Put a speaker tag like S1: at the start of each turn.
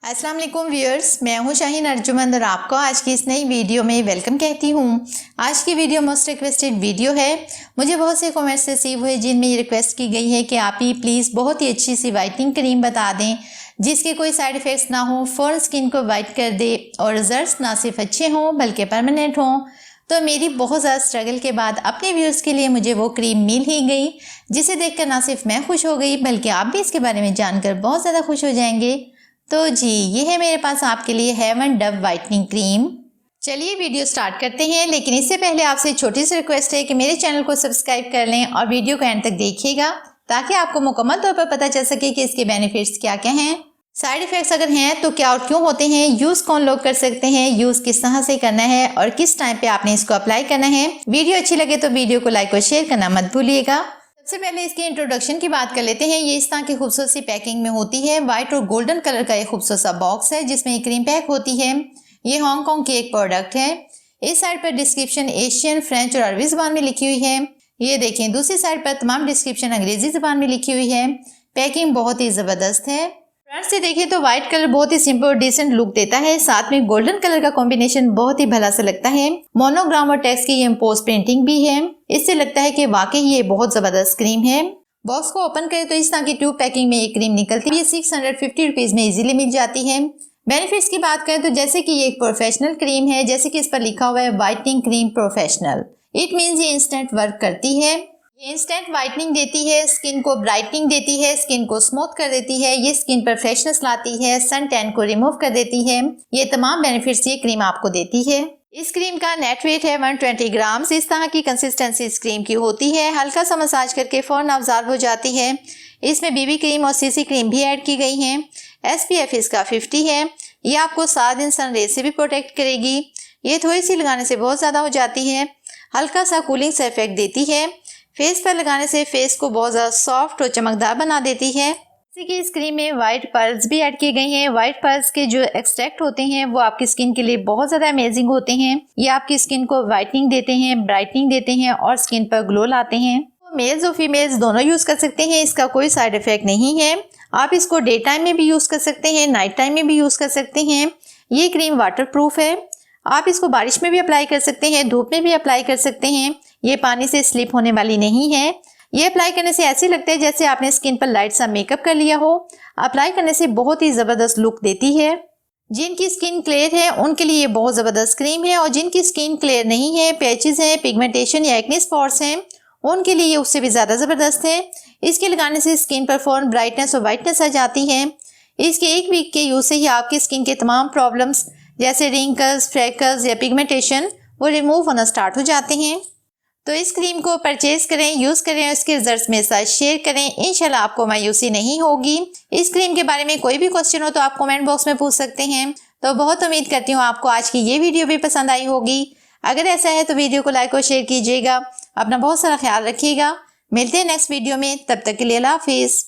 S1: अस्सलाम वालेकुम व्यूअर्स, मैं हूं शाहीन अर्जुमंद और आपको आज की इस नई वीडियो में वेलकम कहती हूं। आज की वीडियो मोस्ट रिक्वेस्टेड वीडियो है। मुझे बहुत से कमेंट्स रिसीव हुए जिनमें ये रिक्वेस्ट की गई है कि आप ही प्लीज़ बहुत ही अच्छी सी वाइटनिंग क्रीम बता दें जिसके कोई साइड इफ़ेक्ट्स ना हो, फ़ौरन स्किन को वाइट कर दे और रिजल्ट्स ना सिर्फ अच्छे हों बल्कि परमानेंट हों। तो मेरी बहुत ज़्यादा स्ट्रगल के बाद अपने व्यूअर्स के लिए मुझे वो क्रीम मिल ही गई, जिसे देखकर ना सिर्फ मैं खुश हो गई बल्कि आप भी इसके बारे में जानकर बहुत ज़्यादा खुश हो जाएंगे। तो जी, ये है मेरे पास आपके लिए हेवन डव वाइटनिंग क्रीम। चलिए वीडियो स्टार्ट करते हैं, लेकिन इससे पहले आपसे छोटी सी रिक्वेस्ट है कि मेरे चैनल को सब्सक्राइब कर लें और वीडियो को एंड तक देखिएगा ताकि आपको मुकम्मल तौर पर पता चल सके कि इसके बेनिफिट्स क्या क्या हैं, साइड इफ़ेक्ट्स अगर हैं तो क्या और क्यों होते हैं, यूज़ कौन लोग कर सकते हैं, यूज़ किस तरह से करना है और किस टाइम पे आपने इसको अप्लाई करना है। वीडियो अच्छी लगे तो वीडियो को लाइक और शेयर करना मत भूलिएगा। सबसे पहले इसके इंट्रोडक्शन की बात कर लेते हैं। ये इस तरह की खूबसूरत सी पैकिंग में होती है। वाइट और गोल्डन कलर का एक खूबसूरत सा बॉक्स है जिसमें ये क्रीम पैक होती है। ये हांगकांग की एक प्रोडक्ट है। इस साइड पर डिस्क्रिप्शन एशियन, फ्रेंच और अरबी ज़बान में लिखी हुई है। ये देखें, दूसरी साइड पर तमाम डिस्क्रिप्शन अंग्रेजी ज़बान में लिखी हुई है। पैकिंग बहुत ही ज़बरदस्त है। फ्रंट से देखें तो व्हाइट कलर बहुत ही सिंपल और डिसेंट लुक देता है, साथ में गोल्डन कलर का कॉम्बिनेशन बहुत ही भला सा लगता है। मोनोग्राम और टेक्स्ट की ये इम्पोज प्रिंटिंग भी है। इससे लगता है कि वाकई ये बहुत जबरदस्त क्रीम है। बॉक्स को ओपन करें तो इस तरह की ट्यूब पैकिंग में ये क्रीम निकलती है। ये 650 रुपीज में इजीली मिल जाती है। बेनिफिट्स की बात करें तो जैसे कि ये एक प्रोफेशनल क्रीम है, जैसे कि इस पर लिखा हुआ है whitening cream professional. It means ये इंस्टेंट वर्क करती है। ये इंस्टेंट वाइटनिंग देती है, स्किन को ब्राइटनिंग देती है, स्किन को स्मूथ कर देती है, ये स्किन पर फ्रेशनेस लाती है, सन टैन को रिमूव कर देती है। ये तमाम बेनिफिट्स ये क्रीम आपको देती है। इस क्रीम का नेट वेट है 120 ग्राम्स। इस तरह की कंसिस्टेंसी इस क्रीम की होती है। हल्का सा मसाज करके फौरन अब्जॉर्ब हो जाती है। इसमें बीबी क्रीम और सीसी क्रीम भी ऐड की गई है। SPF इसका 50 है। ये आपको 7 दिन सन रेज से भी प्रोटेक्ट करेगी। ये थोड़ी सी लगाने से बहुत ज़्यादा हो जाती है। हल्का सा कूलिंग से इफेक्ट देती है। फेस पर लगाने से फेस को बहुत ज़्यादा सॉफ्ट और चमकदार बना देती है। जैसे कि इस क्रीम में वाइट पर्ल्स भी ऐड किए गए हैं। वाइट पर्ल्स के जो एक्सट्रैक्ट होते हैं वो आपकी स्किन के लिए बहुत ज़्यादा अमेजिंग होते हैं। ये आपकी स्किन को वाइटनिंग देते हैं, ब्राइटनिंग देते हैं और स्किन पर ग्लो लाते हैं। तो मेल्स और फीमेल्स दोनों यूज़ कर सकते हैं। इसका कोई साइड इफ़ेक्ट नहीं है। आप इसको डे टाइम में भी यूज़ कर सकते हैं, नाइट टाइम में भी यूज़ कर सकते हैं। ये क्रीम वाटर प्रूफ है। आप इसको बारिश में भी अप्लाई कर सकते हैं, धूप में भी अप्लाई कर सकते हैं। ये पानी से स्लिप होने वाली नहीं है। ये अप्लाई करने से ऐसे लगता है जैसे आपने स्किन पर लाइट सा मेकअप कर लिया हो। अप्लाई करने से बहुत ही ज़बरदस्त लुक देती है। जिनकी स्किन क्लियर है उनके लिए ये बहुत ज़बरदस्त क्रीम है और जिनकी स्किन क्लियर नहीं है, पैचेस हैं, पिगमेंटेशन या एक्ने स्पॉट्स हैं, उनके लिए ये उससे भी ज़्यादा ज़बरदस्त है। इसके लगाने से स्किन पर फौरन ब्राइटनेस और वाइटनेस आ जाती है। इसके 1 वीक के यूज़ से ही आपकी स्किन के तमाम प्रॉब्लम्स जैसे रिंकल्स, फ्रैकल्स या पिगमेंटेशन वो रिमूव होना स्टार्ट हो जाते हैं। तो इस क्रीम को परचेज करें, यूज़ करें और इसके रिजल्ट्स मेरे साथ शेयर करें। इंशाल्लाह आपको मायूसी नहीं होगी। इस क्रीम के बारे में कोई भी क्वेश्चन हो तो आप कमेंट बॉक्स में पूछ सकते हैं। तो बहुत उम्मीद करती हूँ आपको आज की ये वीडियो भी पसंद आई होगी। अगर ऐसा है तो वीडियो को लाइक और शेयर कीजिएगा। अपना बहुत सारा ख्याल रखिएगा। मिलते हैं नेक्स्ट वीडियो में, तब तक के लिए अल्लाह हाफिज़।